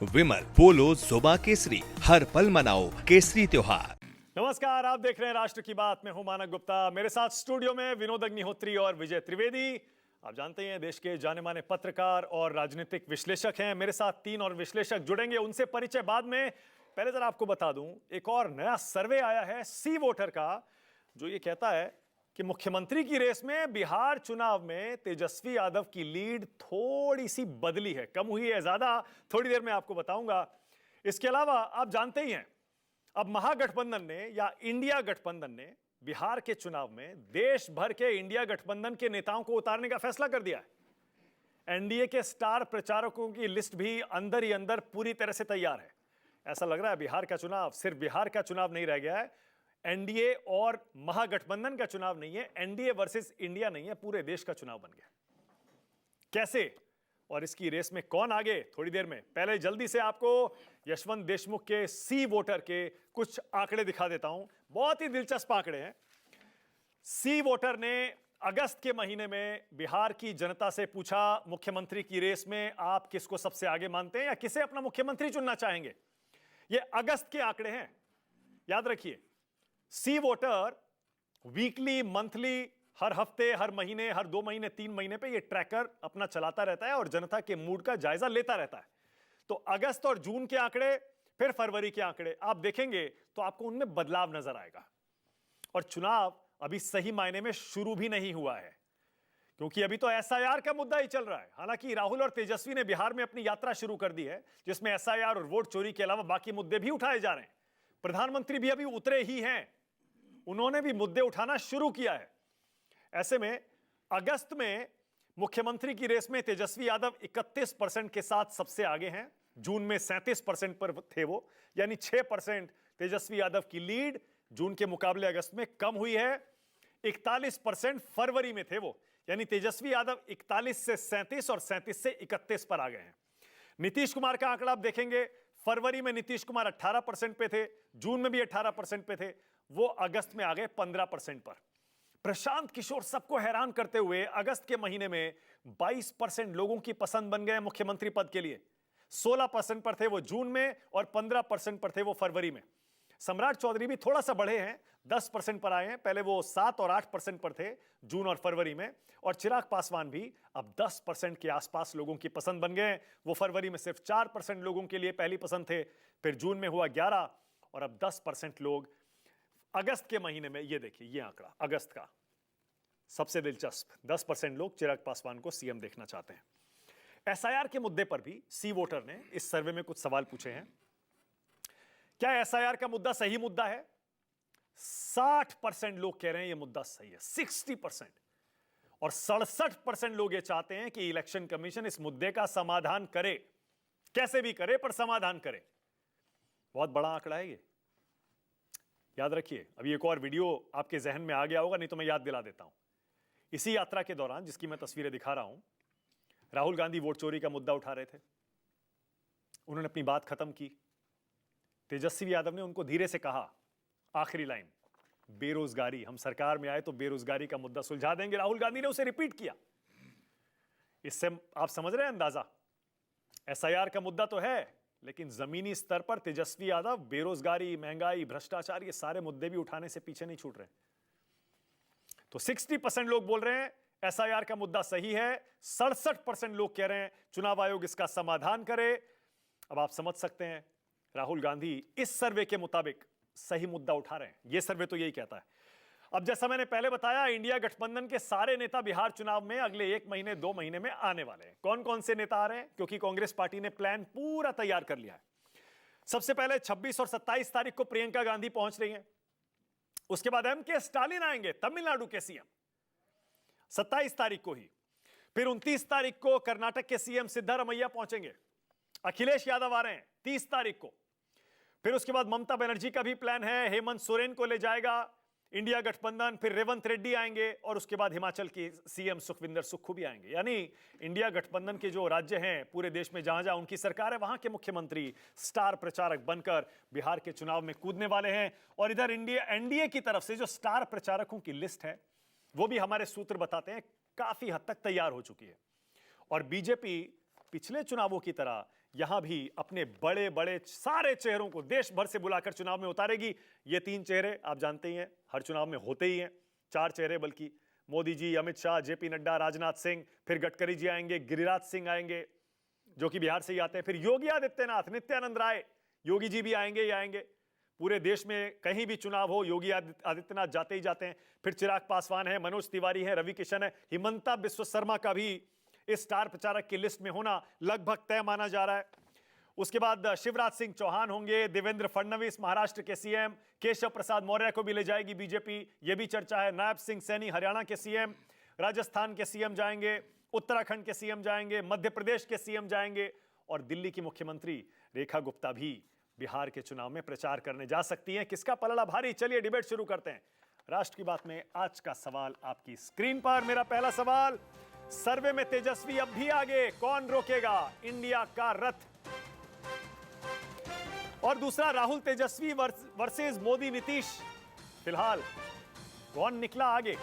विमल, पोलो, जोबा केसरी, हर पल मनाओ केसरी त्योहार। नमस्कार, आप देख रहे हैं राष्ट्र की बात में हूं मानक गुप्ता। मेरे साथ स्टूडियो में विनोद अग्निहोत्री और विजय त्रिवेदी। आप जानते हैं देश के जाने माने पत्रकार और राजनीतिक विश्लेषक हैं। मेरे साथ तीन और विश्लेषक जुड़ेंगे, उनसे परिचय बाद में। पहले जरा आपको बता दूं, एक और नया सर्वे आया है सी वोटर का, जो ये कहता है कि मुख्यमंत्री की रेस में बिहार चुनाव में तेजस्वी यादव की लीड थोड़ी सी बदली है। कम हुई है, ज्यादा, थोड़ी देर में आपको बताऊंगा। इसके अलावा आप जानते ही हैं, अब महागठबंधन ने या इंडिया गठबंधन ने बिहार के चुनाव में देश भर के इंडिया गठबंधन के नेताओं को उतारने का फैसला कर दिया है। एनडीए के स्टार प्रचारकों की लिस्ट भी अंदर ही अंदर पूरी तरह से तैयार है। ऐसा लग रहा है बिहार का चुनाव सिर्फ बिहार का चुनाव नहीं रह गया है, एनडीए और महागठबंधन का चुनाव नहीं है, एनडीए वर्सेस इंडिया नहीं है, पूरे देश का चुनाव बन गया। कैसे और इसकी रेस में कौन आगे, थोड़ी देर में। पहले जल्दी से आपको यशवंत देशमुख के सी वोटर के कुछ आंकड़े दिखा देता हूं। बहुत ही दिलचस्प आंकड़े हैं। सी वोटर ने अगस्त के महीने में बिहार की जनता से पूछा, मुख्यमंत्री की रेस में आप किसको सबसे आगे मानते हैं या किसे अपना मुख्यमंत्री चुनना चाहेंगे। ये अगस्त के आंकड़े हैं, याद रखिए। सी वोटर वीकली, मंथली, हर हफ्ते, हर महीने, हर 2 महीने, 3 महीने पे ये ट्रैकर अपना चलाता रहता है और जनता के मूड का जायजा लेता रहता है। तो अगस्त और जून के आंकड़े, फिर फरवरी के आंकड़े आप देखेंगे तो आपको उनमें बदलाव नजर आएगा। और चुनाव अभी सही मायने में शुरू भी नहीं हुआ है, क्योंकि अभी तो एसआईआर का मुद्दा ही चल रहा है। हालांकि राहुल और तेजस्वी ने बिहार में अपनी यात्रा शुरू कर दी है, जिसमें एसआईआर और वोट चोरी के अलावा बाकी मुद्दे भी उठाए जा रहे हैं। प्रधानमंत्री भी अभी उतरे ही हैं, उन्होंने भी मुद्दे उठाना शुरू किया है। ऐसे में अगस्त में मुख्यमंत्री की रेस में तेजस्वी यादव 31% के साथ सबसे आगे हैं। जून में 37% पर थे वो, यानी 6% तेजस्वी यादव की लीड जून के मुकाबले अगस्त में कम हुई है। 41% फरवरी में थे वो, यानी तेजस्वी यादव 41 से 37 और 37 से 31 पर आ गए हैं। नीतीश कुमार का आंकड़ा आप देखेंगे, फरवरी में नीतीश कुमार 18% पे थे, जून में भी 18% पे थे, वो अगस्त में आ गए 15% पर। प्रशांत किशोर सबको हैरान करते हुए अगस्त के महीने में 22% लोगों की पसंद बन गए मुख्यमंत्री पद के लिए। 16% पर थे वो जून में और 15% पर थे वो फरवरी में। सम्राट चौधरी भी थोड़ा सा बढ़े हैं, 10% पर आए हैं। पहले वो 7 और 8% पर थे जून और फरवरी में। और चिराग पासवान भी अब 10% के आसपास लोगों की पसंद बन गए। वो फरवरी में सिर्फ 4% लोगों के लिए पहली पसंद थे, फिर जून में हुआ 11 और अब 10% लोग अगस्त के महीने में। ये देखिए, ये आंकड़ा अगस्त का सबसे दिलचस्प, 10% लोग चिराग पासवान को सीएम देखना चाहते हैं। एसआईआर के मुद्दे पर भी सी वोटर ने इस सर्वे में कुछ सवाल पूछे हैं। क्या एसआईआर का मुद्दा सही मुद्दा है? 60% लोग कह रहे हैं ये मुद्दा सही है, 60%। और 67% लोग ये चाहते हैं कि इलेक्शन कमीशन इस मुद्दे का समाधान करे, कैसे भी करे पर समाधान करे। बहुत बड़ा आंकड़ा है ये, याद रखिए। अभी एक और वीडियो आपके जहन में आ गया होगा, नहीं तो मैं याद दिला देता हूं। इसी यात्रा के दौरान, जिसकी मैं तस्वीरें दिखा रहा हूं, राहुल गांधी वोट चोरी का मुद्दा उठा रहे थे। उन्होंने अपनी बात खत्म की। तेजस्वी यादव ने उनको धीरे से कहा, आखिरी लाइन, बेरोजगारी, हम सरकार में आए तो बेरोजगारी का मुद्दा सुलझा देंगे। राहुल गांधी ने उसे रिपीट किया। इससे आप समझ रहे हैं अंदाजा। एसआईआर का मुद्दा तो है, लेकिन जमीनी स्तर पर तेजस्वी यादव बेरोजगारी, महंगाई, भ्रष्टाचार, ये सारे मुद्दे भी उठाने से पीछे नहीं छूट रहे। तो 60% लोग बोल रहे हैं एसआईआर का मुद्दा सही है, 67% लोग कह रहे हैं चुनाव आयोग इसका समाधान करे। अब आप समझ सकते हैं राहुल गांधी इस सर्वे के मुताबिक सही मुद्दा उठा रहे हैं। यह सर्वे तो यही कहता है। अब जैसा मैंने पहले बताया, इंडिया गठबंधन के सारे नेता बिहार चुनाव में अगले 1 महीने 2 महीने में आने वाले हैं। कौन कौन से नेता आ रहे हैं? क्योंकि कांग्रेस पार्टी ने प्लान पूरा तैयार कर लिया है। सबसे पहले 26 और 27 तारीख को प्रियंका गांधी पहुंच रही हैं। उसके बाद एमके स्टालिन आएंगे, तमिलनाडु के सीएम, 27 तारीख को ही। फिर 29 तारीख को कर्नाटक के सीएम सिद्धारमैया पहुंचेंगे। अखिलेश यादव आ रहे हैं 30 तारीख को। फिर उसके बाद ममता बनर्जी का भी प्लान है, हेमंत सोरेन को ले जाएगा इंडिया गठबंधन। फिर रेवंत रेड्डी आएंगे और उसके बाद हिमाचल के सीएम सुखविंदर सुक्खू भी आएंगे। यानी इंडिया गठबंधन के जो राज्य हैं पूरे देश में, जहां जहां उनकी सरकार है, वहां के मुख्यमंत्री स्टार प्रचारक बनकर बिहार के चुनाव में कूदने वाले हैं। और इधर एनडीए की तरफ से जो स्टार प्रचारकों की लिस्ट है, वो भी हमारे सूत्र बताते हैं काफी हद तक तैयार हो चुकी है। और बीजेपी पिछले चुनावों की तरह यहां भी अपने बड़े बड़े सारे चेहरों को देश भर से बुलाकर चुनाव में उतारेगी। ये 3 चेहरे आप जानते ही हैं, हर चुनाव में होते ही हैं। 4 चेहरे बल्कि, मोदी जी, अमित शाह, जेपी नड्डा, राजनाथ सिंह, फिर गडकरी जी आएंगे, गिरिराज सिंह आएंगे जो कि बिहार से ही आते हैं, फिर योगी आदित्यनाथ, नित्यानंद राय, योगी जी भी आएंगे ही आएंगे। पूरे देश में कहीं भी चुनाव हो योगी आदित्यनाथ जाते ही जाते हैं। फिर चिराग पासवान है, मनोज तिवारी है, रवि किशन है, हिमंता बिस्व शर्मा का भी इस स्टार प्रचारक की लिस्ट में होना लगभग तय माना जा रहा है। उसके बाद शिवराज सिंह चौहान होंगे, देवेंद्र फडणवीस महाराष्ट्र के सीएम, केशव प्रसाद मौर्य को भी ले जाएगी बीजेपी, यह भी चर्चा है। नायब सिंह सैनी हरियाणा के सीएम, राजस्थान के सीएम जाएंगे, उत्तराखंड के सीएम जाएंगे, मध्य प्रदेश के सीएम जाएंगे और दिल्ली की मुख्यमंत्री रेखा गुप्ता भी बिहार के चुनाव में प्रचार करने जा सकती हैं। किसका पलड़ा भारी? चलिए डिबेट शुरू करते हैं। राष्ट्र की बात में आज का सवाल आपकी स्क्रीन पर। मेरा पहला सवाल, सर्वे में तेजस्वी अब भी आगे, कौन रोकेगा इंडिया का रथ? और दूसरा, राहुल तेजस्वी वर्सेस मोदी नीतीश, फिलहाल कौन निकला आगे?